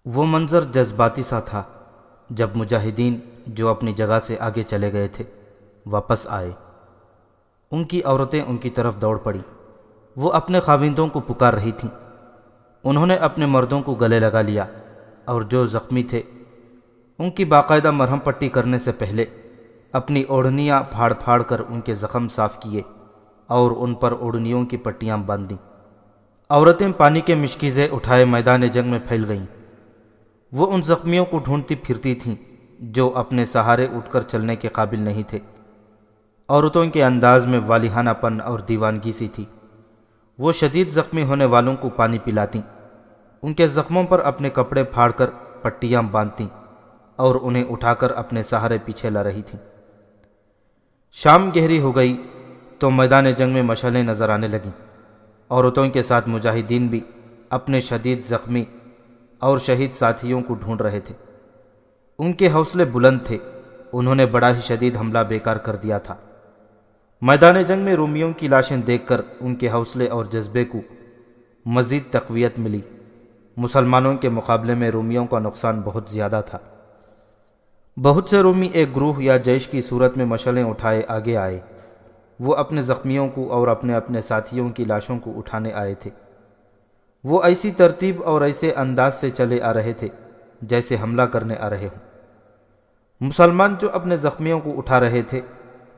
وہ منظر جذباتی سا تھا جب مجاہدین جو اپنی جگہ سے آگے چلے گئے تھے واپس آئے۔ ان کی عورتیں ان کی طرف دوڑ پڑیں۔ وہ اپنے خاوندوں کو پکار رہی تھیں۔ انہوں نے اپنے مردوں کو گلے لگا لیا اور جو زخمی تھے ان کی باقاعدہ مرہم پٹی کرنے سے پہلے اپنی اوڑھنیاں پھاڑ پھاڑ کر ان کے زخم صاف کیے اور ان پر اوڑھنیوں کی پٹیاں باندھ دیں۔ عورتیں پانی کے مشکیزیں اٹھائے میدان جنگ میں پھیل گئیں۔ وہ ان زخمیوں کو ڈھونڈتی پھرتی تھیں جو اپنے سہارے اٹھ کر چلنے کے قابل نہیں تھے۔ عورتوں کے انداز میں والہانہ پن اور دیوانگی سی تھی۔ وہ شدید زخمی ہونے والوں کو پانی پلاتیں، ان کے زخموں پر اپنے کپڑے پھاڑ کر پٹیاں باندھتیں اور انہیں اٹھا کر اپنے سہارے پیچھے لا رہی تھیں۔ شام گہری ہو گئی تو میدان جنگ میں مشعلیں نظر آنے لگیں۔ عورتوں کے ساتھ مجاہدین بھی اپنے شدید زخمی اور شہید ساتھیوں کو ڈھونڈ رہے تھے۔ ان کے حوصلے بلند تھے، انہوں نے بڑا ہی شدید حملہ بیکار کر دیا تھا۔ میدان جنگ میں رومیوں کی لاشیں دیکھ کر ان کے حوصلے اور جذبے کو مزید تقویت ملی۔ مسلمانوں کے مقابلے میں رومیوں کا نقصان بہت زیادہ تھا۔ بہت سے رومی ایک گروہ یا جیش کی صورت میں مشعلیں اٹھائے آگے آئے۔ وہ اپنے زخمیوں کو اور اپنے اپنے ساتھیوں کی لاشوں کو اٹھانے آئے تھے۔ وہ ایسی ترتیب اور ایسے انداز سے چلے آ رہے تھے جیسے حملہ کرنے آ رہے ہوں۔ مسلمان جو اپنے زخمیوں کو اٹھا رہے تھے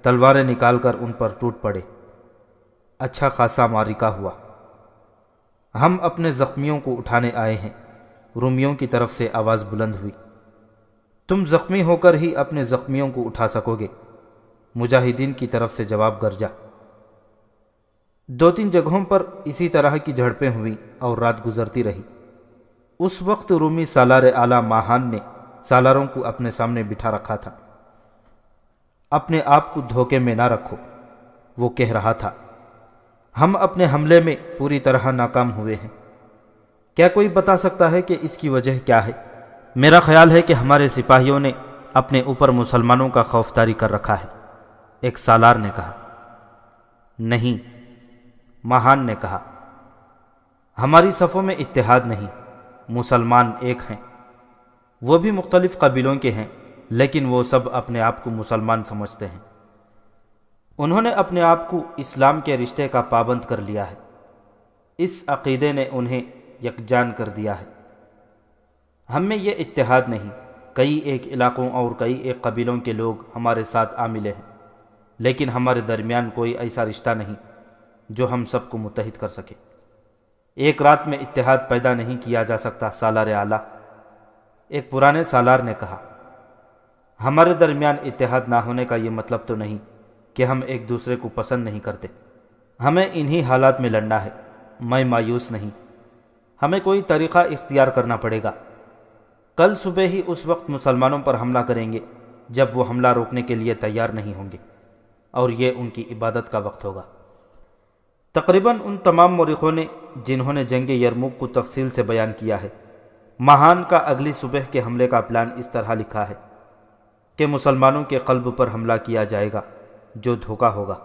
تلواریں نکال کر ان پر ٹوٹ پڑے۔ اچھا خاصا معرکہ ہوا۔ ہم اپنے زخمیوں کو اٹھانے آئے ہیں، رومیوں کی طرف سے آواز بلند ہوئی۔ تم زخمی ہو کر ہی اپنے زخمیوں کو اٹھا سکو گے، مجاہدین کی طرف سے جواب گرجا۔ دو تین جگہوں پر اسی طرح کی جھڑپیں ہوئیں اور رات گزرتی رہی۔ اس وقت رومی سالار اعلیٰ ماہان نے سالاروں کو اپنے سامنے بٹھا رکھا تھا۔ اپنے آپ کو دھوکے میں نہ رکھو، وہ کہہ رہا تھا۔ ہم اپنے حملے میں پوری طرح ناکام ہوئے ہیں۔ کیا کوئی بتا سکتا ہے کہ اس کی وجہ کیا ہے؟ میرا خیال ہے کہ ہمارے سپاہیوں نے اپنے اوپر مسلمانوں کا خوف طاری کر رکھا ہے، ایک سالار نے کہا۔ نہیں، ماہان نے کہا، ہماری صفوں میں اتحاد نہیں، مسلمان ایک ہیں۔ وہ بھی مختلف قبیلوں کے ہیں لیکن وہ سب اپنے آپ کو مسلمان سمجھتے ہیں۔ انہوں نے اپنے آپ کو اسلام کے رشتے کا پابند کر لیا ہے۔ اس عقیدے نے انہیں یکجان کر دیا ہے۔ ہم میں یہ اتحاد نہیں، کئی ایک علاقوں اور کئی ایک قبیلوں کے لوگ ہمارے ساتھ آ ملے ہیں، لیکن ہمارے درمیان کوئی ایسا رشتہ نہیں جو ہم سب کو متحد کر سکے۔ ایک رات میں اتحاد پیدا نہیں کیا جا سکتا سالار اعلیٰ، ایک پرانے سالار نے کہا۔ ہمارے درمیان اتحاد نہ ہونے کا یہ مطلب تو نہیں کہ ہم ایک دوسرے کو پسند نہیں کرتے۔ ہمیں انہی حالات میں لڑنا ہے۔ میں مایوس نہیں، ہمیں کوئی طریقہ اختیار کرنا پڑے گا۔ کل صبح ہی اس وقت مسلمانوں پر حملہ کریں گے جب وہ حملہ روکنے کے لیے تیار نہیں ہوں گے، اور یہ ان کی عبادت کا وقت ہوگا۔ تقریباً ان تمام مورخوں نے جنہوں نے جنگ یرموک کو تفصیل سے بیان کیا ہے، ماہان کا اگلی صبح کے حملے کا پلان اس طرح لکھا ہے کہ مسلمانوں کے قلب پر حملہ کیا جائے گا جو دھوکہ ہوگا۔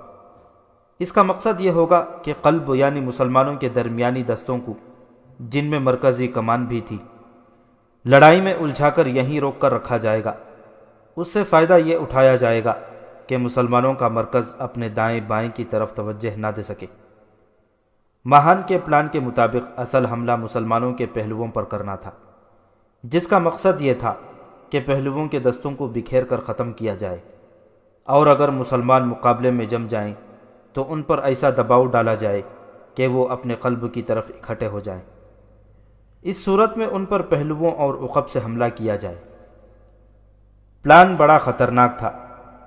اس کا مقصد یہ ہوگا کہ قلب یعنی مسلمانوں کے درمیانی دستوں کو، جن میں مرکزی کمان بھی تھی، لڑائی میں الجھا کر یہیں روک کر رکھا جائے گا۔ اس سے فائدہ یہ اٹھایا جائے گا کہ مسلمانوں کا مرکز اپنے دائیں بائیں کی طرف توجہ نہ دے سکے۔ ماہان کے پلان کے مطابق اصل حملہ مسلمانوں کے پہلوؤں پر کرنا تھا، جس کا مقصد یہ تھا کہ پہلوؤں کے دستوں کو بکھیر کر ختم کیا جائے، اور اگر مسلمان مقابلے میں جم جائیں تو ان پر ایسا دباؤ ڈالا جائے کہ وہ اپنے قلب کی طرف اکٹھے ہو جائیں۔ اس صورت میں ان پر پہلوؤں اور عقب سے حملہ کیا جائے۔ پلان بڑا خطرناک تھا۔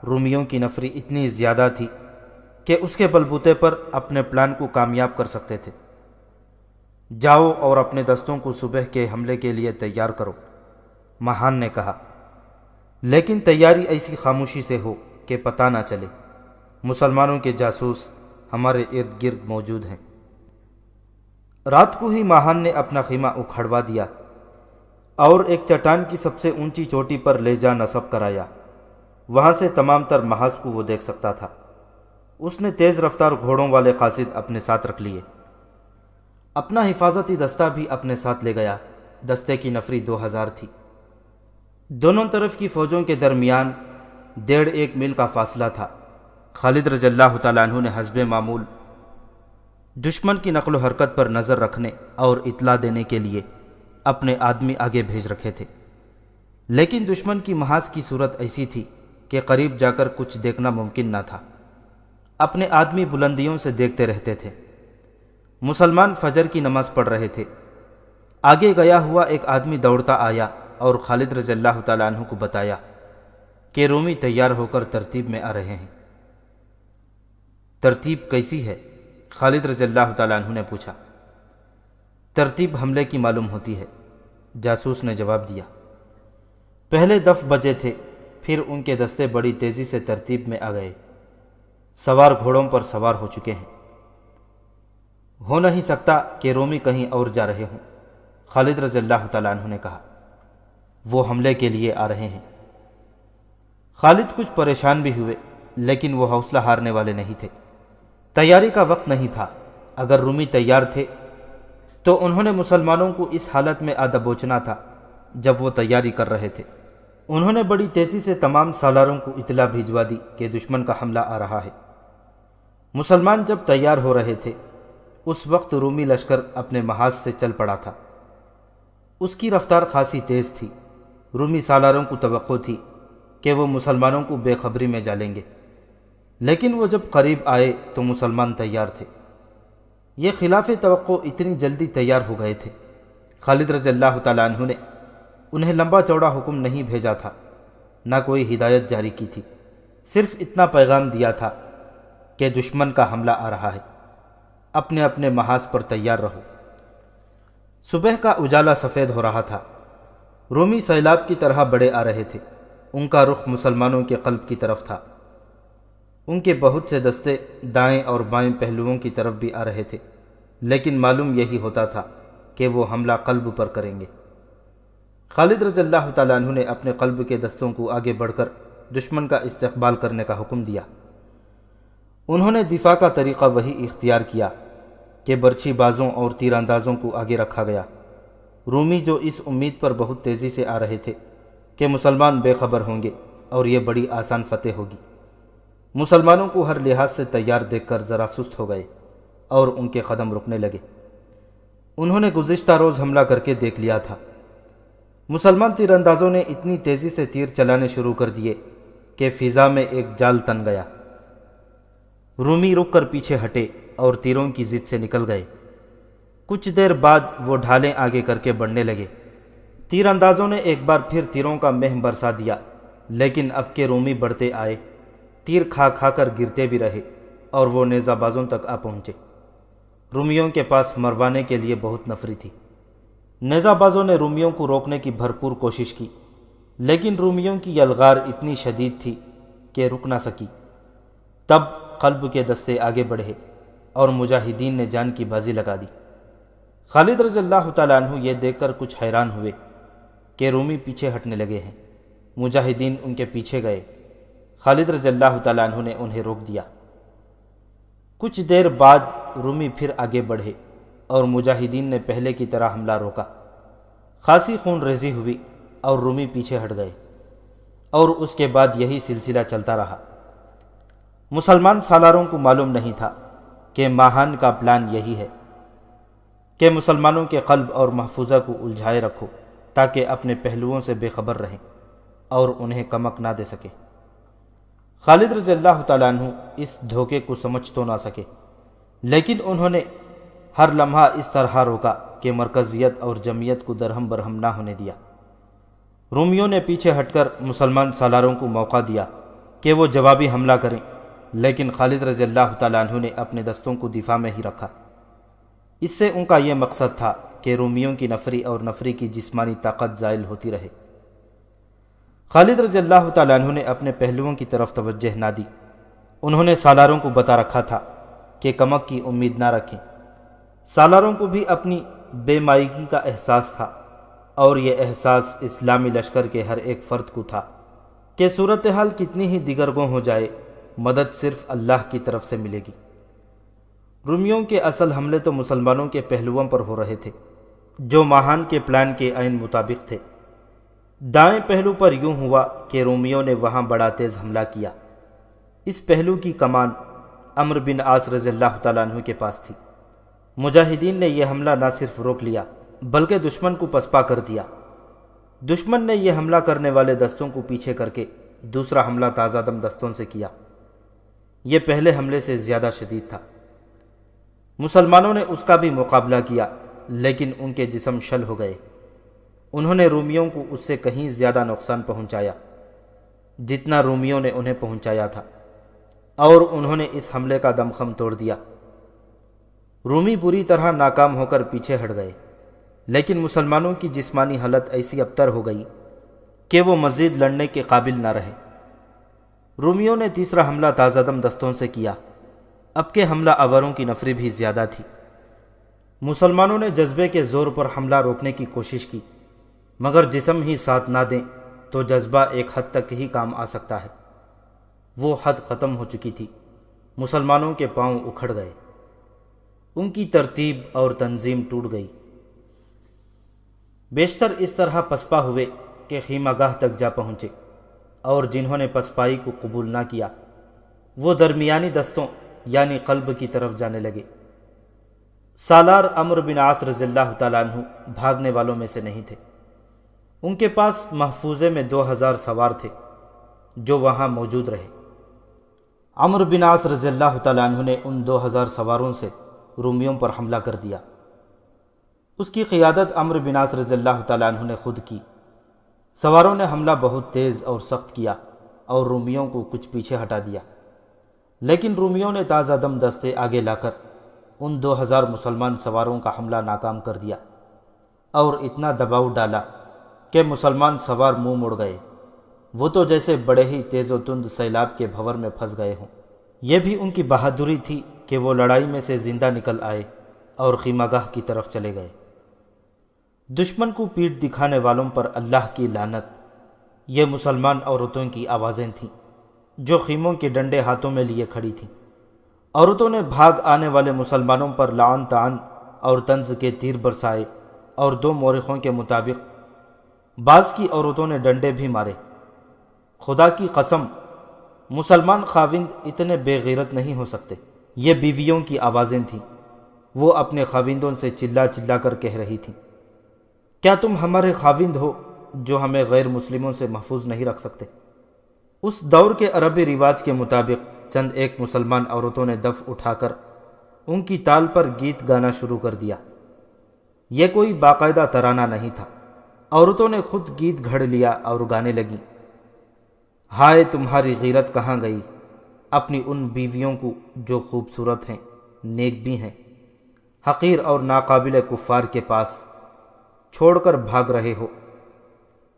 رومیوں کی نفری اتنی زیادہ تھی کہ اس کے بلبوتے پر اپنے پلان کو کامیاب کر سکتے تھے۔ جاؤ اور اپنے دستوں کو صبح کے حملے کے لیے تیار کرو، ماہان نے کہا، لیکن تیاری ایسی خاموشی سے ہو کہ پتہ نہ چلے۔ مسلمانوں کے جاسوس ہمارے ارد گرد موجود ہیں۔ رات کو ہی ماہان نے اپنا خیمہ اکھڑوا دیا اور ایک چٹان کی سب سے اونچی چوٹی پر لے جا نصب کرایا۔ وہاں سے تمام تر محاذ کو وہ دیکھ سکتا تھا۔ اس نے تیز رفتار گھوڑوں والے قاصد اپنے ساتھ رکھ لیے۔ اپنا حفاظتی دستہ بھی اپنے ساتھ لے گیا۔ دستے کی نفری 2000 تھی۔ دونوں طرف کی فوجوں کے درمیان 1.5 میل کا فاصلہ تھا۔ خالد رضی اللہ تعالیٰ عنہ نے حسب معمول دشمن کی نقل و حرکت پر نظر رکھنے اور اطلاع دینے کے لیے اپنے آدمی آگے بھیج رکھے تھے، لیکن دشمن کی محاذ کی صورت ایسی تھی کہ قریب جا کر کچھ دیکھنا ممکن نہ تھا۔ اپنے آدمی بلندیوں سے دیکھتے رہتے تھے۔ مسلمان فجر کی نماز پڑھ رہے تھے۔ آگے گیا ہوا ایک آدمی دوڑتا آیا اور خالد رضی اللہ تعالیٰ عنہ کو بتایا کہ رومی تیار ہو کر ترتیب میں آ رہے ہیں۔ ترتیب کیسی ہے؟ خالد رضی اللہ تعالیٰ عنہ نے پوچھا۔ ترتیب حملے کی معلوم ہوتی ہے، جاسوس نے جواب دیا۔ پہلے دف بجے تھے، پھر ان کے دستے بڑی تیزی سے ترتیب میں آ گئے۔ سوار گھوڑوں پر سوار ہو چکے ہیں۔ ہو نہیں سکتا کہ رومی کہیں اور جا رہے ہوں، خالد رضی اللہ تعالیٰ عنہ نے کہا۔ وہ حملے کے لیے آ رہے ہیں۔ خالد کچھ پریشان بھی ہوئے، لیکن وہ حوصلہ ہارنے والے نہیں تھے۔ تیاری کا وقت نہیں تھا۔ اگر رومی تیار تھے تو انہوں نے مسلمانوں کو اس حالت میں دبوچنا تھا جب وہ تیاری کر رہے تھے۔ انہوں نے بڑی تیزی سے تمام سالاروں کو اطلاع بھجوا دی کہ دشمن کا حملہ آ رہا ہے۔ مسلمان جب تیار ہو رہے تھے، اس وقت رومی لشکر اپنے محاذ سے چل پڑا تھا۔ اس کی رفتار خاصی تیز تھی۔ رومی سالاروں کو توقع تھی کہ وہ مسلمانوں کو بے خبری میں ڈالیں گے، لیکن وہ جب قریب آئے تو مسلمان تیار تھے۔ یہ خلاف توقع اتنی جلدی تیار ہو گئے تھے۔ خالد رضی اللہ تعالیٰ عنہ نے انہیں لمبا چوڑا حکم نہیں بھیجا تھا، نہ کوئی ہدایت جاری کی تھی، صرف اتنا پیغام دیا تھا کہ دشمن کا حملہ آ رہا ہے، اپنے اپنے محاذ پر تیار رہو۔ صبح کا اجالا سفید ہو رہا تھا۔ رومی سیلاب کی طرح بڑے آ رہے تھے۔ ان کا رخ مسلمانوں کے قلب کی طرف تھا۔ ان کے بہت سے دستے دائیں اور بائیں پہلوؤں کی طرف بھی آ رہے تھے، لیکن معلوم یہی ہوتا تھا کہ وہ حملہ قلب پر کریں گے۔ خالد رضی اللہ تعالیٰ عنہ نے اپنے قلب کے دستوں کو آگے بڑھ کر دشمن کا استقبال کرنے کا حکم دیا۔ انہوں نے دفاع کا طریقہ وہی اختیار کیا کہ برچھی بازوں اور تیر اندازوں کو آگے رکھا گیا۔ رومی جو اس امید پر بہت تیزی سے آ رہے تھے کہ مسلمان بے خبر ہوں گے اور یہ بڑی آسان فتح ہوگی، مسلمانوں کو ہر لحاظ سے تیار دیکھ کر ذرا سست ہو گئے اور ان کے قدم رکنے لگے۔ انہوں نے گزشتہ روز حملہ کر کے دیکھ لیا تھا۔ مسلمان تیر اندازوں نے اتنی تیزی سے تیر چلانے شروع کر دیے کہ فضا میں ایک جال تن گیا۔ رومی رک کر پیچھے ہٹے اور تیروں کی زد سے نکل گئے۔ کچھ دیر بعد وہ ڈھالیں آگے کر کے بڑھنے لگے۔ تیر اندازوں نے ایک بار پھر تیروں کا مہ برسا دیا، لیکن اب کے رومی بڑھتے آئے، تیر کھا کھا کر گرتے بھی رہے اور وہ نیزہ بازوں تک آ پہنچے۔ رومیوں کے پاس مروانے کے لیے بہت نفری تھی۔ نیزہ بازوں نے رومیوں کو روکنے کی بھرپور کوشش کی، لیکن رومیوں کی یلغار اتنی شدید تھی کہ رک نہ سکی۔ تب قلب کے دستے آگے بڑھے اور مجاہدین نے جان کی بازی لگا دی۔ خالد رضی اللہ تعالیٰ عنہ یہ دیکھ کر کچھ حیران ہوئے کہ رومی پیچھے ہٹنے لگے ہیں۔ مجاہدین ان کے پیچھے گئے۔ خالد رضی اللہ تعالیٰ عنہ نے انہیں روک دیا۔ کچھ دیر بعد رومی پھر آگے بڑھے اور مجاہدین نے پہلے کی طرح حملہ روکا۔ خاصی خون ریزی ہوئی اور رومی پیچھے ہٹ گئے، اور اس کے بعد یہی سلسلہ چلتا رہا۔ مسلمان سالاروں کو معلوم نہیں تھا کہ ماہان کا پلان یہی ہے کہ مسلمانوں کے قلب اور محفوظہ کو الجھائے رکھو تاکہ اپنے پہلوؤں سے بے خبر رہیں اور انہیں کمک نہ دے سکے۔ خالد رضی اللہ تعالیٰ عنہ اس دھوکے کو سمجھ تو نہ سکے، لیکن انہوں نے ہر لمحہ اس طرح روکا کہ مرکزیت اور جمعیت کو درہم برہم نہ ہونے دیا۔ رومیوں نے پیچھے ہٹ کر مسلمان سالاروں کو موقع دیا کہ وہ جوابی حملہ کریں، لیکن خالد رضی اللہ تعالیٰ عنہ نے اپنے دستوں کو دفاع میں ہی رکھا۔ اس سے ان کا یہ مقصد تھا کہ رومیوں کی نفری اور نفری کی جسمانی طاقت زائل ہوتی رہے۔ خالد رضی اللہ تعالیٰ عنہ نے اپنے پہلوؤں کی طرف توجہ نہ دی۔ انہوں نے سالاروں کو بتا رکھا تھا کہ کمک کی امید نہ رکھیں۔ سالاروں کو بھی اپنی بے مائگی کا احساس تھا، اور یہ احساس اسلامی لشکر کے ہر ایک فرد کو تھا کہ صورتحال کتنی ہی دیگرگوں ہو جائے، مدد صرف اللہ کی طرف سے ملے گی۔ رومیوں کے اصل حملے تو مسلمانوں کے پہلوؤں پر ہو رہے تھے۔ جو ماہان کے پلان کے عین مطابق تھے۔ دائیں پہلو پر یوں ہوا کہ رومیوں نے وہاں بڑا تیز حملہ کیا۔ اس پہلو کی کمان عمرو بن عاص رضی اللہ تعالیٰ عنہ کے پاس تھی۔ مجاہدین نے یہ حملہ نہ صرف روک لیا بلکہ دشمن کو پسپا کر دیا۔ دشمن نے یہ حملہ کرنے والے دستوں کو پیچھے کر کے دوسرا حملہ تازہ دم دستوں سے کیا۔ یہ پہلے حملے سے زیادہ شدید تھا۔ مسلمانوں نے اس کا بھی مقابلہ کیا لیکن ان کے جسم شل ہو گئے۔ انہوں نے رومیوں کو اس سے کہیں زیادہ نقصان پہنچایا جتنا رومیوں نے انہیں پہنچایا تھا، اور انہوں نے اس حملے کا دمخم توڑ دیا۔ رومی بری طرح ناکام ہو کر پیچھے ہٹ گئے، لیکن مسلمانوں کی جسمانی حالت ایسی ابتر ہو گئی کہ وہ مزید لڑنے کے قابل نہ رہے۔ رومیوں نے تیسرا حملہ تازہ دم دستوں سے کیا۔ اب کے حملہ آوروں کی نفری بھی زیادہ تھی۔ مسلمانوں نے جذبے کے زور پر حملہ روکنے کی کوشش کی، مگر جسم ہی ساتھ نہ دیں تو جذبہ ایک حد تک ہی کام آ سکتا ہے۔ وہ حد ختم ہو چکی تھی۔ مسلمانوں کے پاؤں اکھڑ گئے، ان کی ترتیب اور تنظیم ٹوٹ گئی۔ بیشتر اس طرح پسپا ہوئے کہ خیمہ گاہ تک جا پہنچے، اور جنہوں نے پسپائی کو قبول نہ کیا وہ درمیانی دستوں یعنی قلب کی طرف جانے لگے۔ سالار عمرو بن عاص رضی اللہ تعالیٰ عنہ بھاگنے والوں میں سے نہیں تھے۔ ان کے پاس محفوظے میں 2000 سوار تھے جو وہاں موجود رہے۔ عمرو بن عاص رضی اللہ تعالیٰ عنہ نے ان 2000 سواروں سے رومیوں پر حملہ کر دیا۔ اس کی قیادت عمرو بن عاص رضی اللہ تعالیٰ عنہ نے خود کی۔ سواروں نے حملہ بہت تیز اور سخت کیا اور رومیوں کو کچھ پیچھے ہٹا دیا، لیکن رومیوں نے تازہ دم دستے آگے لا کر ان 2000 مسلمان سواروں کا حملہ ناکام کر دیا اور اتنا دباؤ ڈالا کہ مسلمان سوار منہ مڑ گئے۔ وہ تو جیسے بڑے ہی تیز و تند سیلاب کے بھنور میں پھنس گئے ہوں۔ یہ بھی ان کی بہادری تھی کہ وہ لڑائی میں سے زندہ نکل آئے اور خیمہ گاہ کی طرف چلے گئے۔ دشمن کو پیٹھ دکھانے والوں پر اللہ کی لعنت، یہ مسلمان عورتوں کی آوازیں تھیں جو خیموں کے ڈنڈے ہاتھوں میں لیے کھڑی تھیں۔ عورتوں نے بھاگ آنے والے مسلمانوں پر لعن طعن اور طنز کے تیر برسائے، اور 2 مورخوں کے مطابق بعض کی عورتوں نے ڈنڈے بھی مارے۔ خدا کی قسم، مسلمان خاوند اتنے بے غیرت نہیں ہو سکتے۔ یہ بیویوں کی آوازیں تھیں۔ وہ اپنے خاوندوں سے چلا چلا کر کہہ رہی تھیں، کیا تم ہمارے خاوند ہو جو ہمیں غیر مسلموں سے محفوظ نہیں رکھ سکتے؟ اس دور کے عربی رواج کے مطابق چند ایک مسلمان عورتوں نے دف اٹھا کر ان کی تال پر گیت گانا شروع کر دیا۔ یہ کوئی باقاعدہ ترانہ نہیں تھا، عورتوں نے خود گیت گھڑ لیا اور گانے لگیں، ہائے تمہاری غیرت کہاں گئی اپنی ان بیویوں کو جو خوبصورت ہیں، نیک بھی ہیں، حقیر اور ناقابل کفار کے پاس چھوڑ کر بھاگ رہے ہو،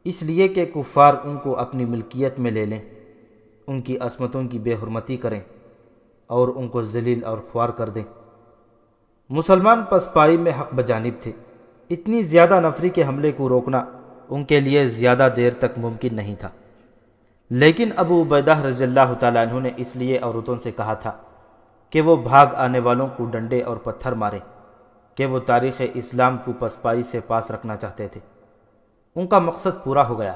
اس لیے کہ کفار ان کو اپنی ملکیت میں لے لیں، ان کی عصمتوں کی بے حرمتی کریں اور ان کو ذلیل اور خوار کر دیں۔ مسلمان پسپائی میں حق بجانب تھے۔ اتنی زیادہ نفری کے حملے کو روکنا ان کے لیے زیادہ دیر تک ممکن نہیں تھا، لیکن ابو عبیدہ رضی اللہ تعالیٰ عنہ نے اس لیے عورتوں سے کہا تھا کہ وہ بھاگ آنے والوں کو ڈنڈے اور پتھر ماریں کہ وہ تاریخ اسلام کو پسپائی سے پاس رکھنا چاہتے تھے۔ ان کا مقصد پورا ہو گیا۔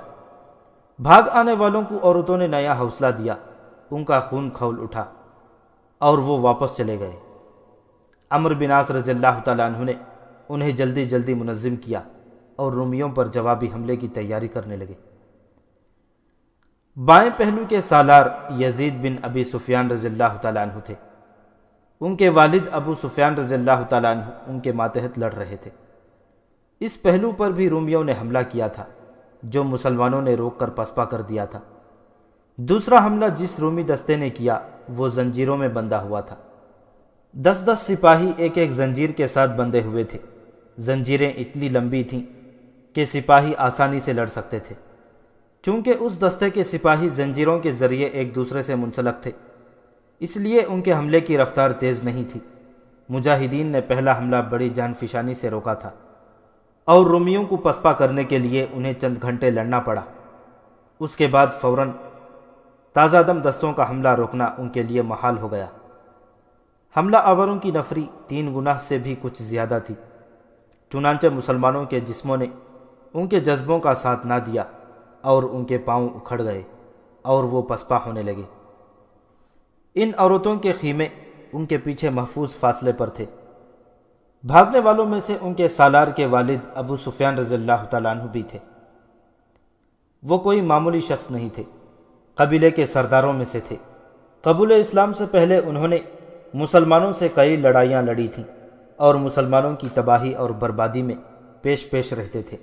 بھاگ آنے والوں کو عورتوں نے نیا حوصلہ دیا، ان کا خون کھول اٹھا اور وہ واپس چلے گئے۔ عمرو بن عاص رضی اللہ تعالیٰ عنہ نے انہیں جلدی جلدی منظم کیا اور رومیوں پر جوابی حملے کی تیاری کرنے لگے۔ بائیں پہلو کے سالار یزید بن ابی سفیان رضی اللہ تعالیٰ عنہ تھے۔ ان کے والد ابو سفیان رضی اللہ تعالیٰ عنہ ان کے ماتحت لڑ رہے تھے۔ اس پہلو پر بھی رومیوں نے حملہ کیا تھا جو مسلمانوں نے روک کر پسپا کر دیا تھا۔ دوسرا حملہ جس رومی دستے نے کیا وہ زنجیروں میں بندھا ہوا تھا۔ 10 سپاہی ایک ایک زنجیر کے ساتھ بندھے ہوئے تھے۔ زنجیریں اتنی لمبی تھیں کہ سپاہی آسانی سے لڑ سکتے تھے۔ چونکہ اس دستے کے سپاہی زنجیروں کے ذریعے ایک دوسرے سے منسلک تھے، اس لیے ان کے حملے کی رفتار تیز نہیں تھی۔ مجاہدین نے پہلا حملہ بڑی جان فشانی سے روکا تھا اور رومیوں کو پسپا کرنے کے لیے انہیں چند گھنٹے لڑنا پڑا۔ اس کے بعد فوراً تازہ دم دستوں کا حملہ روکنا ان کے لیے محال ہو گیا۔ حملہ آوروں کی نفری 3 گنا سے بھی کچھ زیادہ تھی۔ چنانچہ مسلمانوں کے جسموں نے ان کے جذبوں کا ساتھ نہ دیا اور ان کے پاؤں اکھڑ گئے اور وہ پسپا ہونے لگے۔ ان عورتوں کے خیمے ان کے پیچھے محفوظ فاصلے پر تھے۔ بھاگنے والوں میں سے ان کے سالار کے والد ابو سفیان رضی اللہ تعالیٰ عنہ بھی تھے۔ وہ کوئی معمولی شخص نہیں تھے، قبیلے کے سرداروں میں سے تھے۔ قبول اسلام سے پہلے انہوں نے مسلمانوں سے کئی لڑائیاں لڑی تھیں اور مسلمانوں کی تباہی اور بربادی میں پیش پیش رہتے تھے۔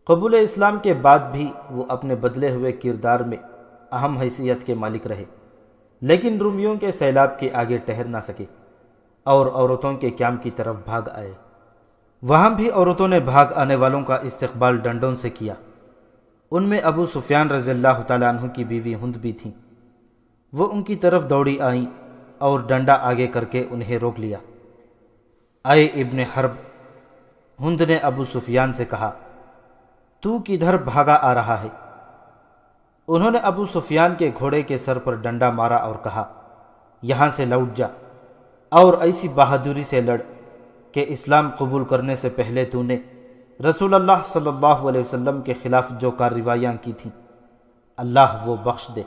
قبول اسلام کے بعد بھی وہ اپنے بدلے ہوئے کردار میں اہم حیثیت کے مالک رہے، لیکن رومیوں کے سیلاب کے آگے ٹھہر نہ سکے اور عورتوں کے قیام کی طرف بھاگ آئے۔ وہاں بھی عورتوں نے بھاگ آنے والوں کا استقبال ڈنڈوں سے کیا۔ ان میں ابو سفیان رضی اللہ تعالیٰ عنہ کی بیوی ہند بھی تھیں۔ وہ ان کی طرف دوڑی آئیں اور ڈنڈا آگے کر کے انہیں روک لیا۔ اے ابن حرب، ہند نے ابو سفیان سے کہا، تو کدھر بھاگا آ رہا ہے؟ انہوں نے ابو سفیان کے گھوڑے کے سر پر ڈنڈا مارا اور کہا، یہاں سے لوٹ جا اور ایسی بہادری سے لڑ کہ اسلام قبول کرنے سے پہلے تو نے رسول اللہ صلی اللہ علیہ وسلم کے خلاف جو کارروائیاں کی تھیں اللہ وہ بخش دے۔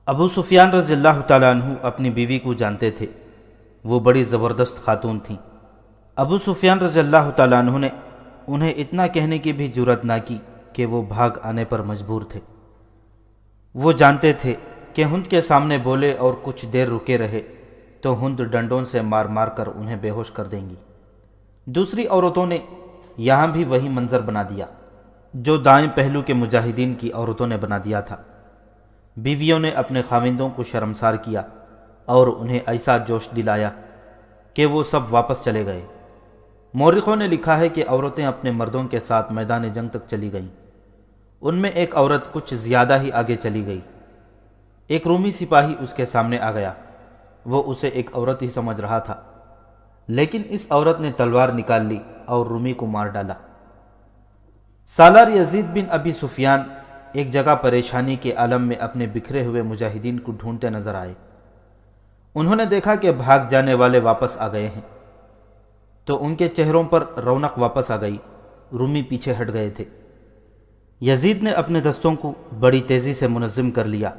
ابو سفیان رضی اللہ تعالیٰ عنہ اپنی بیوی کو جانتے تھے، وہ بڑی زبردست خاتون تھیں۔ ابو سفیان رضی اللہ تعالیٰ عنہ نے انہیں اتنا کہنے کی بھی جرأت نہ کی کہ وہ بھاگ آنے پر مجبور تھے۔ وہ جانتے تھے کہ ہند کے سامنے بولے اور کچھ دیر رکے رہے تو ہند ڈنڈوں سے مار مار کر انہیں بے ہوش کر دیں گی۔ دوسری عورتوں نے یہاں بھی وہی منظر بنا دیا جو دائیں پہلو کے مجاہدین کی عورتوں نے بنا دیا تھا۔ بیویوں نے اپنے خاوندوں کو شرمسار کیا اور انہیں ایسا جوش دلایا کہ وہ سب واپس چلے گئے۔ مورخوں نے لکھا ہے کہ عورتیں اپنے مردوں کے ساتھ میدان جنگ تک چلی گئیں۔ ان میں ایک عورت کچھ زیادہ ہی آگے چلی گئی۔ ایک رومی سپاہی اس کے سامنے آ گیا۔ وہ اسے ایک عورت ہی سمجھ رہا تھا، لیکن اس عورت نے تلوار نکال لی اور رومی کو مار ڈالا۔ سالار یزید بن ابی سفیان ایک جگہ پریشانی کے عالم میں اپنے بکھرے ہوئے مجاہدین کو ڈھونڈتے نظر آئے۔ انہوں نے دیکھا کہ بھاگ جانے والے واپس آ گئے ہیں، تو ان کے چہروں پر رونق واپس آ گئی۔ رومی پیچھے ہٹ گئے تھے۔ یزید نے اپنے دستوں کو بڑی تیزی سے منظم کر لیا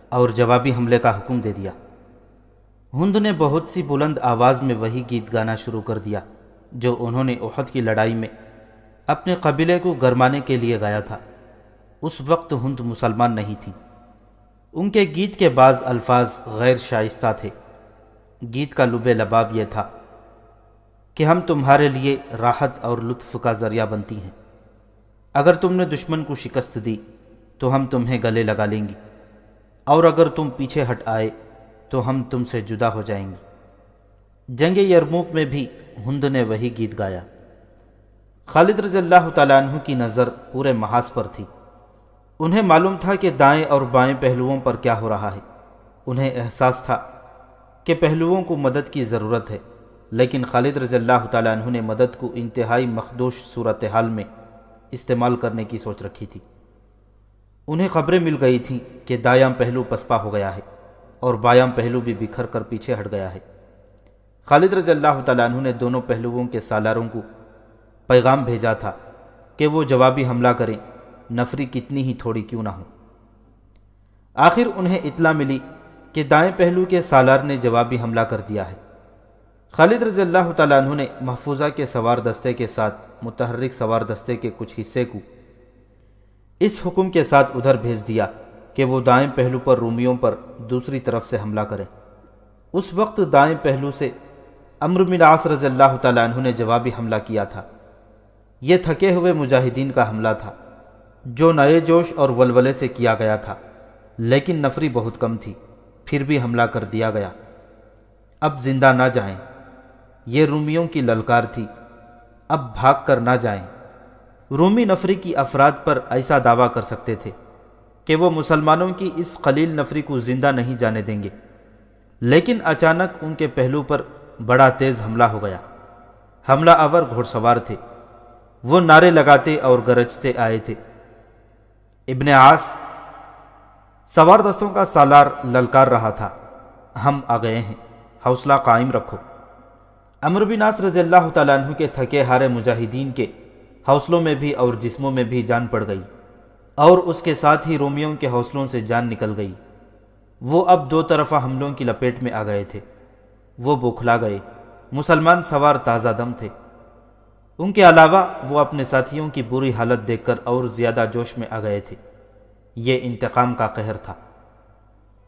اور جوابی حملے کا حکم دے دیا۔ ہند نے بہت سی بلند آواز میں وہی گیت گانا شروع کر دیا جو انہوں نے احد کی لڑائی میں اپنے قبیلے کو گرمانے کے لیے گایا تھا۔ اس وقت ہند مسلمان نہیں تھی۔ ان کے گیت کے بعض الفاظ غیر شائستہ تھے۔ گیت کا لب لباب یہ تھا کہ ہم تمہارے لیے راحت اور لطف کا ذریعہ بنتی ہیں۔ اگر تم نے دشمن کو شکست دی تو ہم تمہیں گلے لگا لیں گی، اور اگر تم پیچھے ہٹ آئے تو ہم تم سے جدا ہو جائیں گی۔ جنگ یرموک میں بھی ہند نے وہی گیت گایا۔ خالد رضی اللہ تعالیٰ عنہ کی نظر پورے محاذ پر تھی۔ انہیں معلوم تھا کہ دائیں اور بائیں پہلوؤں پر کیا ہو رہا ہے۔ انہیں احساس تھا کہ پہلوؤں کو مدد کی ضرورت ہے، لیکن خالد رضی اللہ تعالیٰ عنہ نے مدد کو انتہائی مخدوش صورتحال میں استعمال کرنے کی سوچ رکھی تھی۔ انہیں خبریں مل گئی تھیں کہ دایاں پہلو پسپا ہو گیا ہے اور بایاں پہلو بھی بکھر کر پیچھے ہٹ گیا ہے۔ خالد رضی اللہ تعالیٰ عنہ نے دونوں پہلوؤں کے سالاروں کو پیغام بھیجا تھا کہ وہ جوابی حملہ کریں، نفری کتنی ہی تھوڑی کیوں نہ ہو۔ آخر انہیں اطلاع ملی کہ دائیں پہلو کے سالار نے جوابی حملہ کر دیا ہے۔ خالد رضی اللہ تعالیٰ عنہ نے محفوظہ کے سوار دستے کے ساتھ متحرک سوار دستے کے کچھ حصے کو اس حکم کے ساتھ ادھر بھیج دیا کہ وہ دائیں پہلو پر رومیوں پر دوسری طرف سے حملہ کریں۔ اس وقت دائیں پہلو سے عمرو بن العاص رضی اللہ تعالیٰ عنہ نے جوابی حملہ کیا تھا۔ یہ تھکے ہوئے مجاہدین کا حملہ تھا جو نئے جوش اور ولولے سے کیا گیا تھا، لیکن نفری بہت کم تھی، پھر بھی حملہ کر دیا گیا۔ اب زندہ نہ جائیں، یہ رومیوں کی للکار تھی، اب بھاگ کر نہ جائیں۔ رومی نفری کی افراد پر ایسا دعویٰ کر سکتے تھے کہ وہ مسلمانوں کی اس قلیل نفری کو زندہ نہیں جانے دیں گے، لیکن اچانک ان کے پہلو پر بڑا تیز حملہ ہو گیا۔ حملہ آور گھوڑ سوار تھے، وہ نعرے لگاتے اور گرجتے آئے تھے۔ ابن عاص سوار دستوں کا سالار للکار رہا تھا، ہم آ گئے ہیں، حوصلہ قائم رکھو۔ عمرو بن عاص رضی اللہ تعالیٰ عنہ کے تھکے ہارے مجاہدین کے حوصلوں میں بھی اور جسموں میں بھی جان پڑ گئی، اور اس کے ساتھ ہی رومیوں کے حوصلوں سے جان نکل گئی۔ وہ اب دو طرفہ حملوں کی لپیٹ میں آ گئے تھے۔ وہ بوکھلا گئے۔ مسلمان سوار تازہ دم تھے۔ ان کے علاوہ وہ اپنے ساتھیوں کی بری حالت دیکھ کر اور زیادہ جوش میں آ گئے تھے۔ یہ انتقام کا قہر تھا۔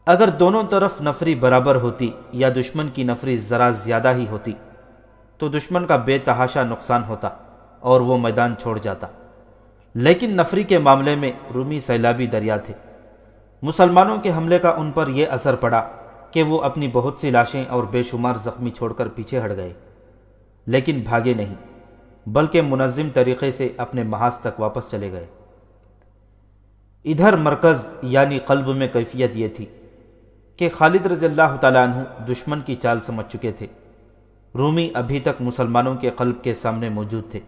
اگر دونوں طرف نفری برابر ہوتی یا دشمن کی نفری ذرا زیادہ ہی ہوتی تو دشمن کا بے تحاشا نقصان ہوتا اور وہ میدان چھوڑ جاتا، لیکن نفری کے معاملے میں رومی سیلابی دریا تھے۔ مسلمانوں کے حملے کا ان پر یہ اثر پڑا کہ وہ اپنی بہت سی لاشیں اور بے شمار زخمی چھوڑ کر پیچھے ہٹ گئے، لیکن بھاگے نہیں بلکہ منظم طریقے سے اپنے محاذ تک واپس چلے گئے۔ ادھر مرکز یعنی قلب میں کیفیت یہ تھی کہ خالد رضی اللہ تعالیٰ عنہ دشمن کی چال سمجھ چکے تھے۔ رومی ابھی تک مسلمانوں کے قلب کے سامنے موجود تھے۔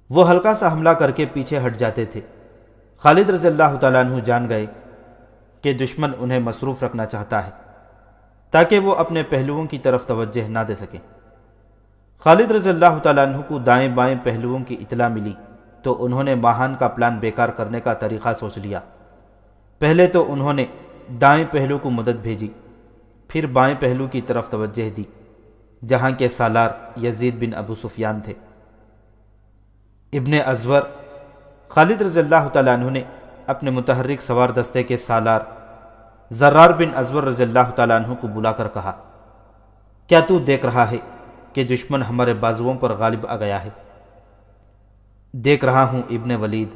وہ ہلکا سا حملہ کر کے پیچھے ہٹ جاتے تھے۔ خالد رضی اللہ تعالیٰ عنہ جان گئے کہ دشمن انہیں مصروف رکھنا چاہتا ہے تاکہ وہ اپنے پہلوؤں کی طرف توجہ نہ دے سکیں۔ خالد رضی اللہ تعالیٰ عنہ کو دائیں بائیں پہلوؤں کی اطلاع ملی تو انہوں نے ماہان کا پلان بیکار کرنے کا طریقہ سوچ لیا۔ پہلے تو انہوں نے دائیں پہلو کو مدد بھیجی، پھر بائیں پہلو کی طرف توجہ دی جہاں کے سالار یزید بن ابو سفیان تھے۔ ابن ازور خالد رضی اللہ تعالیٰ عنہ نے اپنے متحرک سوار دستے کے سالار زرار بن ازور رضی اللہ تعالیٰ عنہ کو بلا کر کہا، کیا تو دیکھ رہا ہے کہ دشمن ہمارے بازوؤں پر غالب آ گیا ہے؟ دیکھ رہا ہوں ابن ولید،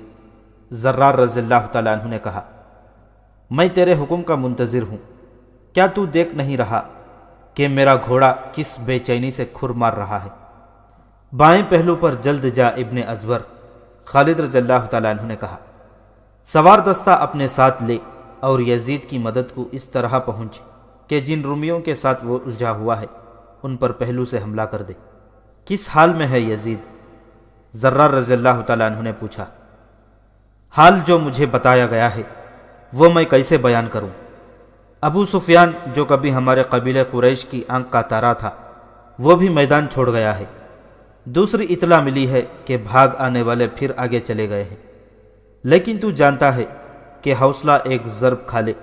زرار رضی اللہ تعالیٰ عنہ نے کہا، میں تیرے حکم کا منتظر ہوں۔ کیا تو دیکھ نہیں رہا کہ میرا گھوڑا کس بے چینی سے کھر مار رہا ہے؟ بائیں پہلو پر جلد جا ابن ازور، خالد رضی اللہ تعالیٰ عنہ نے کہا۔ سوار دستہ اپنے ساتھ لے اور یزید کی مدد کو اس طرح پہنچ کہ جن رومیوں کے ساتھ وہ الجھا ہوا ہے ان پر پہلو سے حملہ کر دے۔ کس حال میں ہے یزید؟ زرار رضی اللہ تعالیٰ عنہ نے پوچھا۔ حال جو مجھے بتایا گیا ہے وہ میں کیسے بیان کروں؟ ابو سفیان جو کبھی ہمارے قبیلے قریش کی آنکھ کا تارا تھا وہ بھی میدان چھوڑ گیا ہے۔ دوسری اطلاع ملی ہے کہ بھاگ آنے والے پھر آگے چلے گئے ہیں، لیکن تو جانتا ہے کہ حوصلہ ایک ضرب کھا لے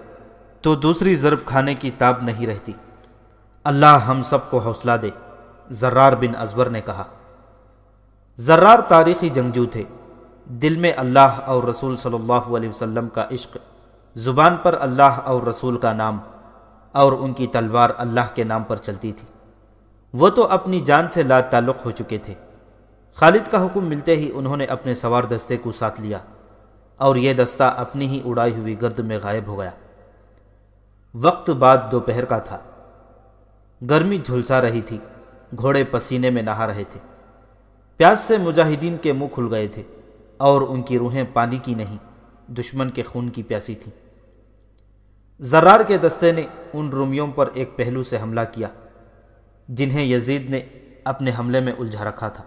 تو دوسری ضرب کھانے کی تاب نہیں رہتی۔ اللہ ہم سب کو حوصلہ دے، زرار بن ازور نے کہا۔ زرار تاریخی جنگجو تھے۔ دل میں اللہ اور رسول صلی اللہ علیہ وسلم کا عشق، زبان پر اللہ اور رسول کا نام، اور ان کی تلوار اللہ کے نام پر چلتی تھی۔ وہ تو اپنی جان سے لا تعلق ہو چکے تھے۔ خالد کا حکم ملتے ہی انہوں نے اپنے سوار دستے کو ساتھ لیا اور یہ دستہ اپنی ہی اڑائی ہوئی گرد میں غائب ہو گیا۔ وقت بعد دوپہر کا تھا۔ گرمی جھلسا رہی تھی، گھوڑے پسینے میں نہا رہے تھے۔ پیاس سے مجاہدین کے منہ کھل گئے تھے اور ان کی روحیں پانی کی نہیں دشمن کے خون کی پیاسی تھیں۔ زرار کے دستے نے ان رومیوں پر ایک پہلو سے حملہ کیا جنہیں یزید نے اپنے حملے میں الجھا رکھا تھا۔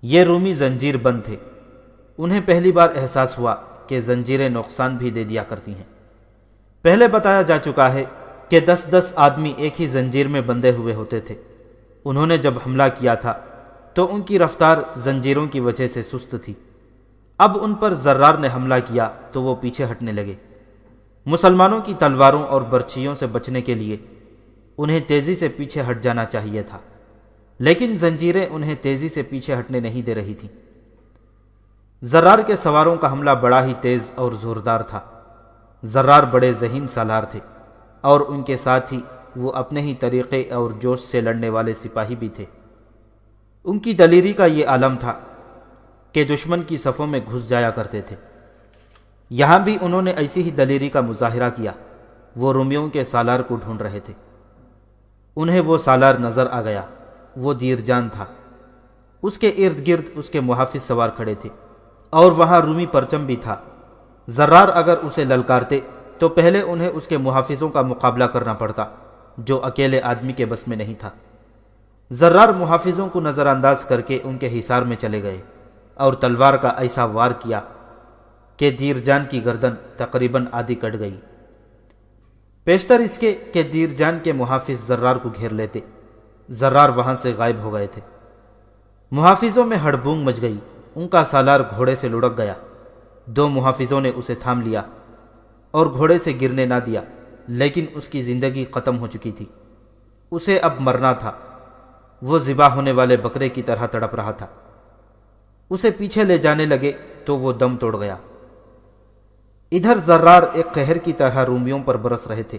یہ رومی زنجیر بند تھے۔ انہیں پہلی بار احساس ہوا کہ زنجیریں نقصان بھی دے دیا کرتی ہیں۔ پہلے بتایا جا چکا ہے کہ 10 آدمی ایک ہی زنجیر میں بندھے ہوئے ہوتے تھے۔ انہوں نے جب حملہ کیا تھا تو ان کی رفتار زنجیروں کی وجہ سے سست تھی۔ اب ان پر زرار نے حملہ کیا تو وہ پیچھے ہٹنے لگے۔ مسلمانوں کی تلواروں اور برچھیوں سے بچنے کے لیے انہیں تیزی سے پیچھے ہٹ جانا چاہیے تھا، لیکن زنجیریں انہیں تیزی سے پیچھے ہٹنے نہیں دے رہی تھیں۔ زرار کے سواروں کا حملہ بڑا ہی تیز اور زوردار تھا۔ زرار بڑے ذہین سالار تھے اور ان کے ساتھ ہی وہ اپنے ہی طریقے اور جوش سے لڑنے والے سپاہی بھی تھے۔ ان کی دلیری کا یہ عالم تھا کہ دشمن کی صفوں میں گھس جایا کرتے تھے۔ یہاں بھی انہوں نے ایسی ہی دلیری کا مظاہرہ کیا۔ وہ رومیوں کے سالار کو ڈھونڈ رہے تھے۔ انہیں وہ سالار نظر آ گیا۔ وہ دیرجان تھا۔ اس کے ارد گرد اس کے محافظ سوار کھڑے تھے اور وہاں رومی پرچم بھی تھا۔ زرار اگر اسے للکارتے تو پہلے انہیں اس کے محافظوں کا مقابلہ کرنا پڑتا جو اکیلے آدمی کے بس میں نہیں تھا۔ زرار محافظوں کو نظر انداز کر کے ان کے حصار میں چلے گئے اور تلوار کا ایسا وار کیا کہ دیرجان کی گردن تقریباً آدھی کٹ گئی۔ پیشتر اس کے کہ دیرجان کے محافظ زرار کو گھیر لیتے زرار وہاں سے غائب ہو گئے تھے۔ محافظوں میں ہڑبونگ مچ گئی، ان کا سالار گھوڑے سے لڑک گیا۔ دو محافظوں نے اسے تھام لیا اور گھوڑے سے گرنے نہ دیا، لیکن اس کی زندگی ختم ہو چکی تھی، اسے اب مرنا تھا۔ وہ ذبح ہونے والے بکرے کی طرح تڑپ رہا تھا۔ اسے پیچھے لے جانے لگے تو وہ دم توڑ گیا۔ ادھر زرار ایک قہر کی طرح رومیوں پر برس رہے تھے،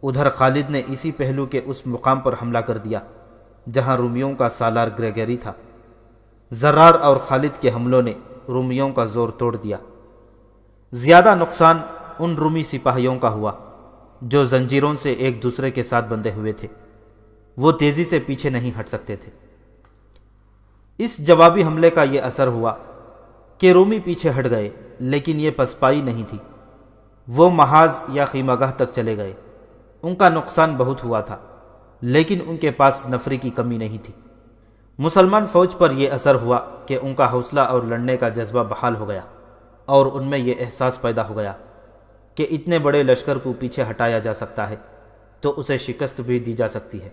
ادھر خالد نے اسی پہلو کے اس مقام پر حملہ کر دیا جہاں رومیوں کا سالار گریگری تھا۔ زرار اور خالد کے حملوں نے رومیوں کا زور توڑ دیا۔ زیادہ نقصان ان رومی سپاہیوں کا ہوا جو زنجیروں سے ایک دوسرے کے ساتھ بندھے ہوئے تھے، وہ تیزی سے پیچھے نہیں ہٹ سکتے تھے۔ اس جوابی حملے کا یہ اثر ہوا کہ رومی پیچھے ہٹ گئے، لیکن یہ پسپائی نہیں تھی، وہ محاذ یا خیمگاہ تک چلے گئے۔ ان کا نقصان بہت ہوا تھا، لیکن ان کے پاس نفری کی کمی نہیں تھی۔ مسلمان فوج پر یہ اثر ہوا کہ ان کا حوصلہ اور لڑنے کا جذبہ بحال ہو گیا، اور ان میں یہ احساس پیدا ہو گیا کہ اتنے بڑے لشکر کو پیچھے ہٹایا جا سکتا ہے تو اسے شکست بھی دی جا سکتی ہے۔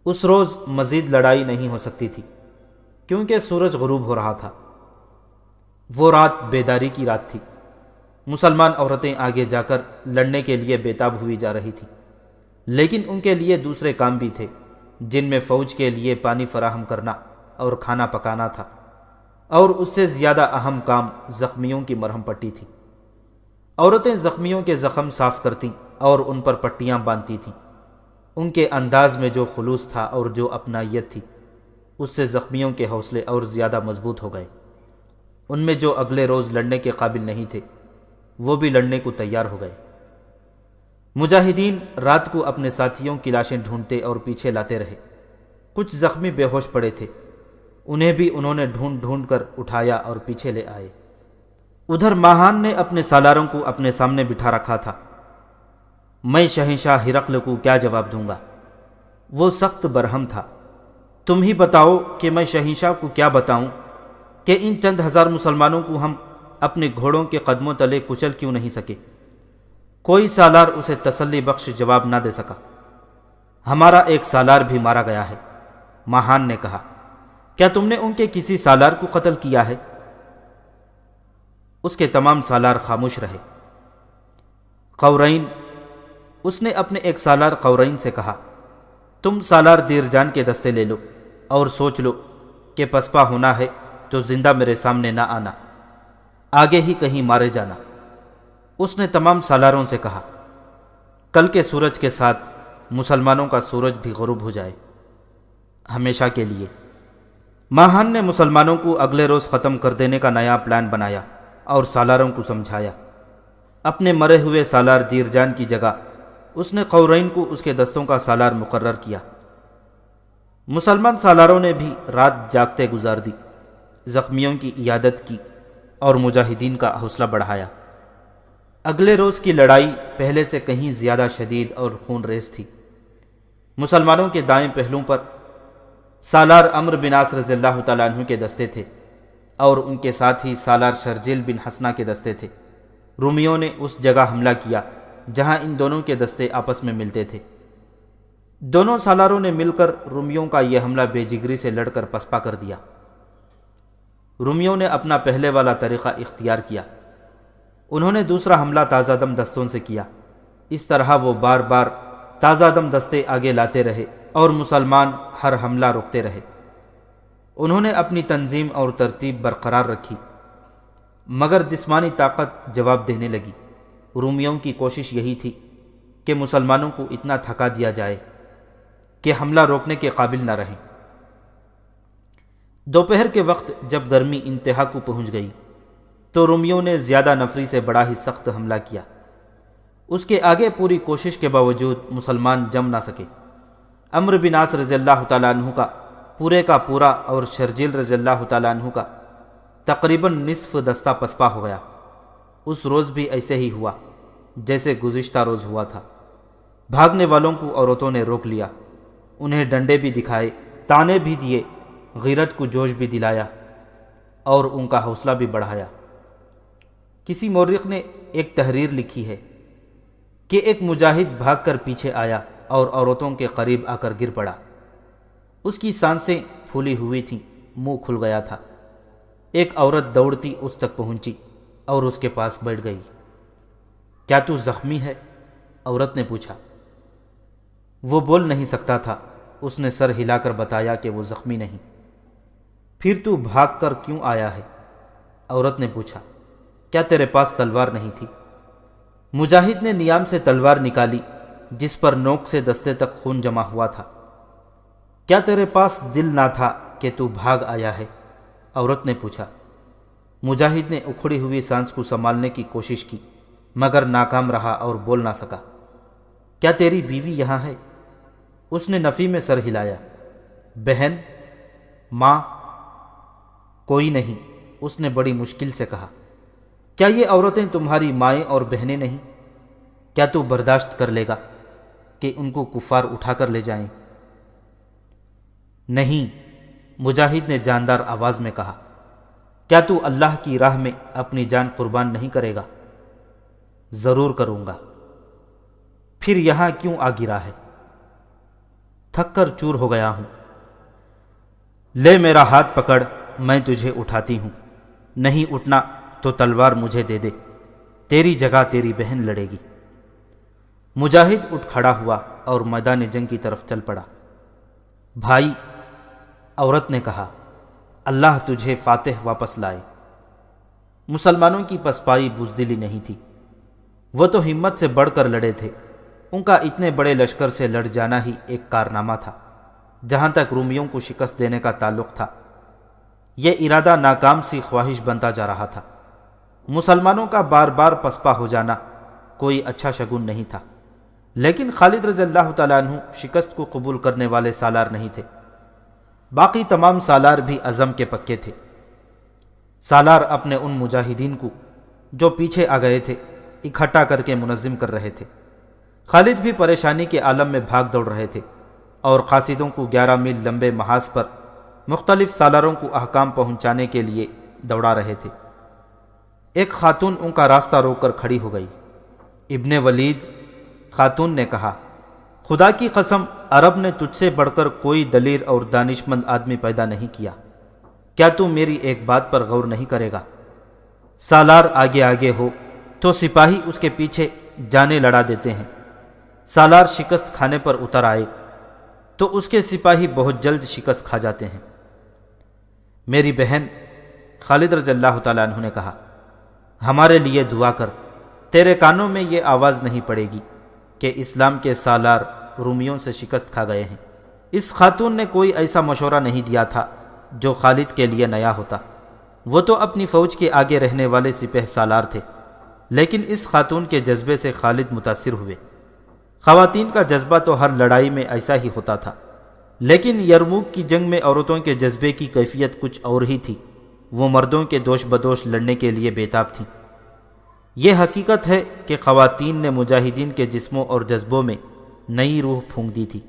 اس روز مزید لڑائی نہیں ہو سکتی تھی کیونکہ سورج غروب ہو رہا تھا۔ وہ رات بیداری کی رات تھی۔ مسلمان عورتیں آگے جا کر لڑنے کے لیے بےتاب ہوئی جا رہی تھیں، لیکن ان کے لیے دوسرے کام بھی تھے جن میں فوج کے لیے پانی فراہم کرنا اور کھانا پکانا تھا، اور اس سے زیادہ اہم کام زخمیوں کی مرہم پٹی تھی۔ عورتیں زخمیوں کے زخم صاف کرتیں اور ان پر پٹیاں باندھتی تھیں۔ ان کے انداز میں جو خلوص تھا اور جو اپنائیت تھی، اس سے زخمیوں کے حوصلے اور زیادہ مضبوط ہو گئے۔ ان میں جو اگلے روز لڑنے کے قابل نہیں تھے، وہ بھی لڑنے کو تیار ہو گئے۔ مجاہدین رات کو اپنے ساتھیوں کی لاشیں ڈھونڈتے اور پیچھے لاتے رہے۔ کچھ زخمی بے ہوش پڑے تھے، انہیں بھی انہوں نے ڈھونڈ ڈھونڈ کر اٹھایا اور پیچھے لے آئے۔ ادھر ماہان نے اپنے سالاروں کو اپنے سامنے بٹھا رکھا تھا۔ میں شہنشاہ ہرقل کو کیا جواب دوں گا؟ وہ سخت برہم تھا۔ تم ہی بتاؤ کہ میں شہنشاہ کو کیا بتاؤں کہ ان چند ہزار مسلمانوں کو ہم اپنے گھوڑوں کے قدموں تلے کچل کیوں نہیں سکے؟ کوئی سالار اسے تسلی بخش جواب نہ دے سکا۔ ہمارا ایک سالار بھی مارا گیا ہے، ماہان نے کہا۔ کیا تم نے ان کے کسی سالار کو قتل کیا ہے؟ اس کے تمام سالار خاموش رہے۔ قورین، اس نے اپنے ایک سالار قورین سے کہا، تم سالار دیرجان کے دستے لے لو اور سوچ لو کہ پسپا ہونا ہے تو زندہ میرے سامنے نہ آنا، آگے ہی کہیں مارے جانا۔ اس نے تمام سالاروں سے کہا، کل کے سورج کے ساتھ مسلمانوں کا سورج بھی غروب ہو جائے، ہمیشہ کے لیے۔ ماہان نے مسلمانوں کو اگلے روز ختم کر دینے کا نیا پلان بنایا اور سالاروں کو سمجھایا۔ اپنے مرے ہوئے سالار دیرجان کی جگہ اس نے قورین کو اس کے دستوں کا سالار مقرر کیا۔ مسلمان سالاروں نے بھی رات جاگتے گزار دی، زخمیوں کی عیادت کی اور مجاہدین کا حوصلہ بڑھایا۔ اگلے روز کی لڑائی پہلے سے کہیں زیادہ شدید اور خون ریز تھی۔ مسلمانوں کے دائیں پہلوں پر سالار عمرو بن عاص رضی اللہ تعالیٰ عنہ کے دستے تھے اور ان کے ساتھ ہی سالار شرجیل بن حسنہ کے دستے تھے۔ رومیوں نے اس جگہ حملہ کیا جہاں ان دونوں کے دستے آپس میں ملتے تھے۔ دونوں سالاروں نے مل کر رومیوں کا یہ حملہ بے جگری سے لڑ کر پسپا کر دیا۔ رومیوں نے اپنا پہلے والا طریقہ اختیار کیا، انہوں نے دوسرا حملہ تازہ دم دستوں سے کیا۔ اس طرح وہ بار بار تازہ دم دستے آگے لاتے رہے اور مسلمان ہر حملہ روکتے رہے۔ انہوں نے اپنی تنظیم اور ترتیب برقرار رکھی، مگر جسمانی طاقت جواب دینے لگی۔ رومیوں کی کوشش یہی تھی کہ مسلمانوں کو اتنا تھکا دیا جائے کہ حملہ روکنے کے قابل نہ رہیں۔ دوپہر کے وقت جب گرمی انتہا کو پہنچ گئی تو رومیوں نے زیادہ نفری سے بڑا ہی سخت حملہ کیا۔ اس کے آگے پوری کوشش کے باوجود مسلمان جم نہ سکے۔ عمرو بن عاص رضی اللہ تعالیٰ عنہ کا پورا اور شرجیل رضی اللہ تعالیٰ عنہ کا تقریباً نصف دستہ پسپا ہو گیا۔ اس روز بھی ایسے ہی ہوا جیسے گزشتہ روز ہوا تھا۔ بھاگنے والوں کو عورتوں نے روک لیا، انہیں ڈنڈے بھی دکھائے، تانے بھی دیے، غیرت کو جوش بھی دلایا اور ان کا حوصلہ بھی بڑھایا۔ کسی مورخ نے ایک تحریر لکھی ہے کہ ایک مجاہد بھاگ کر پیچھے آیا اور عورتوں کے قریب آ کر گر پڑا۔ اس کی سانسیں پھولی ہوئی تھیں، منہ کھل گیا تھا۔ ایک عورت دوڑتی اس تک پہنچی اور اس کے پاس بیٹھ گئی۔ کیا تو زخمی ہے؟ عورت نے پوچھا۔ وہ بول نہیں سکتا تھا۔ اس نے سر ہلا کر بتایا کہ وہ زخمی نہیں۔ پھر تو بھاگ کر کیوں آیا ہے؟ عورت نے پوچھا۔ کیا تیرے پاس تلوار نہیں تھی؟ مجاہد نے نیام سے تلوار نکالی جس پر نوک سے دستے تک خون جمع ہوا تھا۔ کیا تیرے پاس دل نہ تھا کہ تو بھاگ آیا ہے؟ عورت نے پوچھا۔ مجاہد نے اکھڑی ہوئی سانس کو سنبھالنے کی کوشش کی مگر ناکام رہا اور بول نہ سکا۔ کیا تیری بیوی یہاں ہے؟ اس نے نفی میں سر ہلایا۔ بہن؟ ماں؟ کوئی نہیں، اس نے بڑی مشکل سے کہا۔ کیا یہ عورتیں تمہاری مائیں اور بہنیں نہیں؟ کیا تو برداشت کر لے گا کہ ان کو کفار اٹھا کر لے جائیں؟ نہیں، مجاہد نے جاندار آواز میں کہا۔ کیا تو اللہ کی راہ میں اپنی جان قربان نہیں کرے گا؟ ضرور کروں گا۔ پھر یہاں کیوں آ گرا ہے؟ تھک کر چور ہو گیا ہوں۔ لے میرا ہاتھ پکڑ، میں تجھے اٹھاتی ہوں۔ نہیں اٹھنا تو تلوار مجھے دے دے، تیری جگہ تیری بہن لڑے گی۔ مجاہد اٹھ کھڑا ہوا اور میدان جنگ کی طرف چل پڑا۔ بھائی، عورت نے کہا، اللہ تجھے فاتح واپس لائے۔ مسلمانوں کی پسپائی بزدلی نہیں تھی، وہ تو ہمت سے بڑھ کر لڑے تھے۔ ان کا اتنے بڑے لشکر سے لڑ جانا ہی ایک کارنامہ تھا۔ جہاں تک رومیوں کو شکست دینے کا تعلق تھا، یہ ارادہ ناکام سی خواہش بنتا جا رہا تھا۔ مسلمانوں کا بار بار پسپا ہو جانا کوئی اچھا شگون نہیں تھا، لیکن خالد رضی اللہ تعالیٰ عنہ شکست کو قبول کرنے والے سالار نہیں تھے۔ باقی تمام سالار بھی عزم کے پکے تھے۔ سالار اپنے ان مجاہدین کو جو پیچھے آ گئے تھے اکٹھا کر کے منظم کر رہے تھے۔ خالد بھی پریشانی کے عالم میں بھاگ دوڑ رہے تھے اور قاصدوں کو 11 میل لمبے محاذ پر مختلف سالاروں کو احکام پہنچانے کے لیے دوڑا رہے تھے۔ ایک خاتون ان کا راستہ روک کر کھڑی ہو گئی۔ ابن ولید، خاتون نے کہا، خدا کی قسم، عرب نے تجھ سے بڑھ کر کوئی دلیر اور دانشمند آدمی پیدا نہیں کیا۔ کیا تو میری ایک بات پر غور نہیں کرے گا؟ سالار آگے آگے ہو تو سپاہی اس کے پیچھے جانے لڑا دیتے ہیں۔ سالار شکست کھانے پر اتر آئے تو اس کے سپاہی بہت جلد شکست کھا جاتے ہیں۔ میری بہن، خالد رضی اللہ تعالیٰ عنہ نے کہا، ہمارے لیے دعا کر، تیرے کانوں میں یہ آواز نہیں پڑے گی کہ اسلام کے سالار رومیوں سے شکست کھا گئے ہیں۔ اس خاتون نے کوئی ایسا مشورہ نہیں دیا تھا جو خالد کے لیے نیا ہوتا۔ وہ تو اپنی فوج کے آگے رہنے والے سپہ سالار تھے، لیکن اس خاتون کے جذبے سے خالد متاثر ہوئے۔ خواتین کا جذبہ تو ہر لڑائی میں ایسا ہی ہوتا تھا، لیکن یرموک کی جنگ میں عورتوں کے جذبے کی کیفیت کچھ اور ہی تھی۔ وہ مردوں کے دوش بدوش لڑنے کے لیے بےتاب تھیں۔ یہ حقیقت ہے کہ خواتین نے مجاہدین کے جسموں اور جذبوں میں نئی روح پھونک دی تھی۔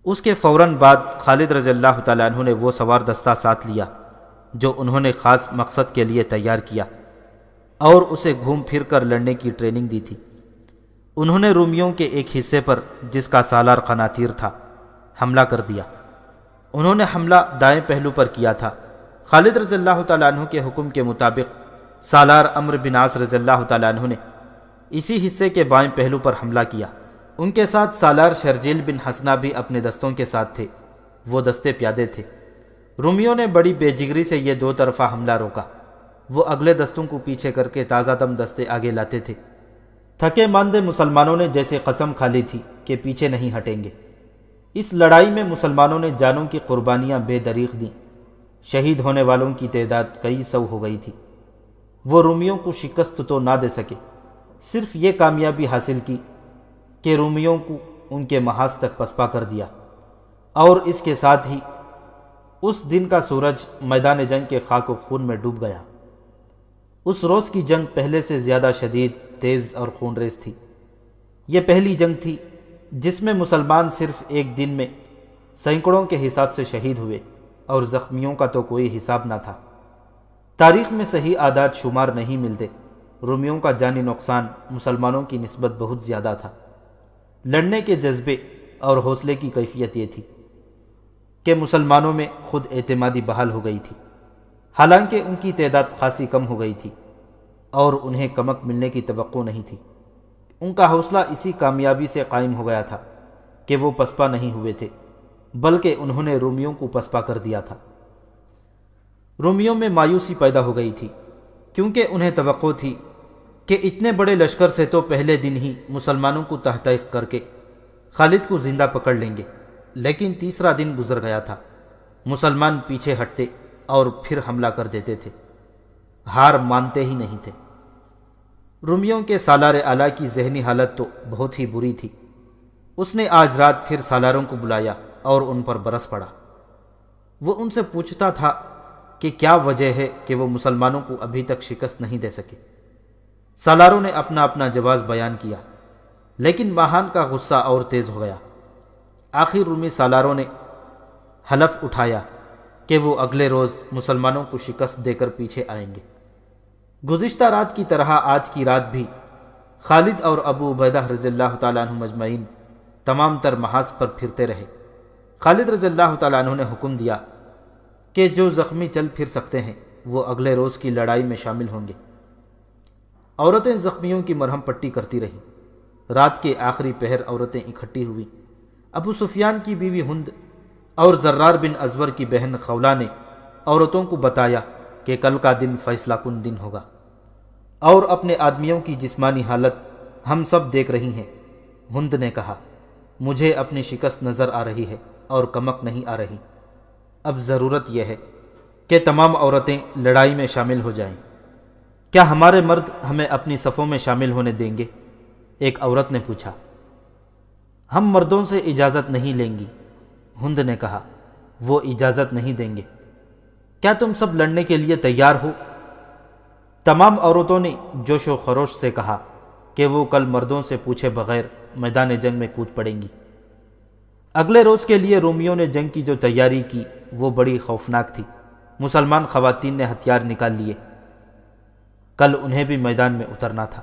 اس کے فوراً بعد خالد رضی اللہ تعالیٰ عنہ نے وہ سوار دستہ ساتھ لیا جو انہوں نے خاص مقصد کے لیے تیار کیا اور اسے گھوم پھر کر لڑنے کی ٹریننگ دی تھی۔ انہوں نے رومیوں کے ایک حصے پر جس کا سالار قناطیر تھا حملہ کر دیا۔ انہوں نے حملہ دائیں پہلو پر کیا تھا۔ خالد رضی اللہ تعالیٰ عنہ کے حکم کے مطابق سالار عمرو بن عاص رضی اللہ تعالیٰ عنہ نے اسی حصے کے بائیں پہلو پر حملہ کیا۔ ان کے ساتھ سالار شرجیل بن حسنہ بھی اپنے دستوں کے ساتھ تھے۔ وہ دستے پیادے تھے۔ رومیوں نے بڑی بے جگری سے یہ دو طرفہ حملہ روکا۔ وہ اگلے دستوں کو پیچھے کر کے تازہ دم دستے آگے لاتے تھے۔ تھکے ماندے مسلمانوں نے جیسے قسم کھا لی تھی کہ پیچھے نہیں ہٹیں گے۔ اس لڑائی میں مسلمانوں نے جانوں کی قربانیاں بے دریغ دیں۔ شہید ہونے والوں کی تعداد کئی سو ہو گئی تھی۔ وہ رومیوں کو شکست تو نہ دے سکے، صرف یہ کامیابی حاصل کی کہ رومیوں کو ان کے محاذ تک پسپا کر دیا، اور اس کے ساتھ ہی اس دن کا سورج میدان جنگ کے خاک و خون میں ڈوب گیا۔ اس روز کی جنگ پہلے سے زیادہ شدید، تیز اور خون ریز تھی۔ یہ پہلی جنگ تھی جس میں مسلمان صرف ایک دن میں سینکڑوں کے حساب سے شہید ہوئے، اور زخمیوں کا تو کوئی حساب نہ تھا۔ تاریخ میں صحیح اعداد شمار نہیں ملتے۔ رومیوں کا جانی نقصان مسلمانوں کی نسبت بہت زیادہ تھا۔ لڑنے کے جذبے اور حوصلے کی کیفیت یہ تھی۔ کہ مسلمانوں میں خود اعتمادی بحال ہو گئی تھی، حالانکہ ان کی تعداد خاصی کم ہو گئی تھی اور انہیں کمک ملنے کی توقع نہیں تھی۔ ان کا حوصلہ اسی کامیابی سے قائم ہو گیا تھا کہ وہ پسپا نہیں ہوئے تھے، بلکہ انہوں نے رومیوں کو پسپا کر دیا تھا۔ رومیوں میں مایوسی پیدا ہو گئی تھی، کیونکہ انہیں توقع تھی کہ اتنے بڑے لشکر سے تو پہلے دن ہی مسلمانوں کو تحقیق کر کے خالد کو زندہ پکڑ لیں گے، لیکن تیسرا دن گزر گیا تھا، مسلمان پیچھے ہٹتے اور پھر حملہ کر دیتے تھے، ہار مانتے ہی نہیں تھے۔ رومیوں کے سالار اعلیٰ کی ذہنی حالت تو بہت ہی بری تھی۔ اس نے آج رات پھر سالاروں کو بلایا اور ان پر برس پڑا۔ وہ ان سے پوچھتا تھا کہ کیا وجہ ہے کہ وہ مسلمانوں کو ابھی تک شکست نہیں دے سکے۔ سالاروں نے اپنا اپنا جواز بیان کیا، لیکن ماہان کا غصہ اور تیز ہو گیا۔ آخر رومی سالاروں نے حلف اٹھایا کہ وہ اگلے روز مسلمانوں کو شکست دے کر پیچھے آئیں گے۔ گزشتہ رات کی طرح آج کی رات بھی خالد اور ابو عبیدہ رضی اللہ تعالیٰ عنہ مجمعین تمام تر محاذ پر پھرتے رہے۔ خالد رضی اللہ تعالیٰ عنہ نے حکم دیا کہ جو زخمی چل پھر سکتے ہیں وہ اگلے روز کی لڑائی میں شامل ہوں گے۔ عورتیں زخمیوں کی مرہم پٹی کرتی رہیں۔ رات کے آخری پہر عورتیں اکٹھی ہوئیں۔ ابو سفیان کی بیوی ہند اور زرار بن ازور کی بہن خولہ نے عورتوں کو بتایا کہ کل کا دن فیصلہ کن دن ہوگا، اور اپنے آدمیوں کی جسمانی حالت ہم سب دیکھ رہی ہیں۔ ہند نے کہا، مجھے اپنی شکست نظر آ رہی ہے اور کمک نہیں آ رہی۔ اب ضرورت یہ ہے کہ تمام عورتیں لڑائی میں شامل ہو جائیں۔ کیا ہمارے مرد ہمیں اپنی صفوں میں شامل ہونے دیں گے؟ ایک عورت نے پوچھا۔ ہم مردوں سے اجازت نہیں لیں گی، ہند نے کہا، وہ اجازت نہیں دیں گے۔ کیا تم سب لڑنے کے لیے تیار ہو؟ تمام عورتوں نے جوش و خروش سے کہا کہ وہ کل مردوں سے پوچھے بغیر میدان جنگ میں کود پڑیں گی۔ اگلے روز کے لیے رومیوں نے جنگ کی جو تیاری کی وہ بڑی خوفناک تھی۔ مسلمان خواتین نے ہتھیار نکال لیے، کل انہیں بھی میدان میں اترنا تھا۔